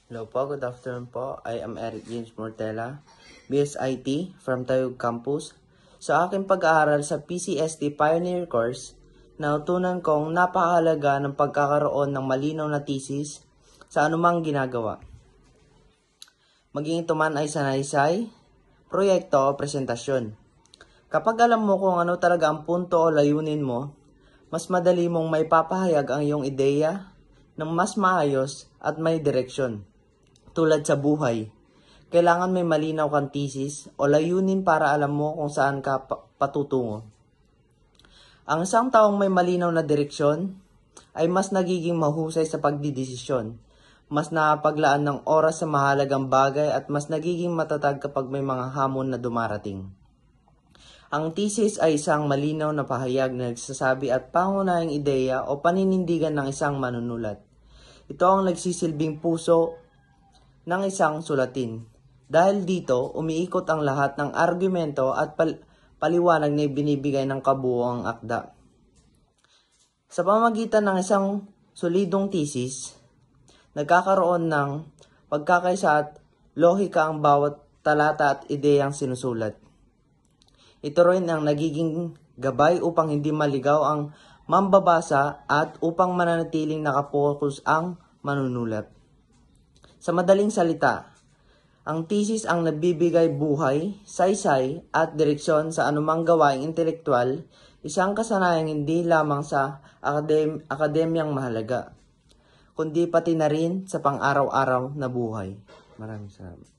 Hello po, good afternoon po. I am Eric James Mortela, BSIT from Tayug Campus. Sa aking pag-aaral sa PCST Pioneer Course, nautunan kong napakahalaga ng pagkakaroon ng malinaw na thesis sa anumang ginagawa. Maging ito man ay sanaysay, proyekto o presentasyon. Kapag alam mo kung ano talaga ang punto o layunin mo, mas madali mong may papahayag ang iyong ideya ng mas maayos at may direksyon. Tulad sa buhay, kailangan may malinaw kang thesis o layunin para alam mo kung saan ka patutungo. Ang isang taong may malinaw na direksyon ay mas nagiging mahusay sa pagdidesisyon, mas nakapaglaan ng oras sa mahalagang bagay at mas nagiging matatag kapag may mga hamon na dumarating. Ang thesis ay isang malinaw na pahayag na nagsasabi at pangunahing ideya o paninindigan ng isang manunulat. Ito ang nagsisilbing puso ng isang sulatin. Dahil dito, umiikot ang lahat ng argumento at paliwanag na ibinibigay ng kabuuang akda. Sa pamamagitan ng isang solidong thesis, nagkakaroon ng pagkakaisa at lohika ang bawat talata at ideyang sinusulat. Ito rin ang nagiging gabay upang hindi maligaw ang mambabasa at upang mananatiling nakapokus ang manunulat. Sa madaling salita, ang thesis ang nagbibigay buhay, saysay at direksyon sa anumang gawaing intelektual, isang kasanayang hindi lamang sa akademyang mahalaga, kundi pati na rin sa pang-araw-araw na buhay. Maraming salamat.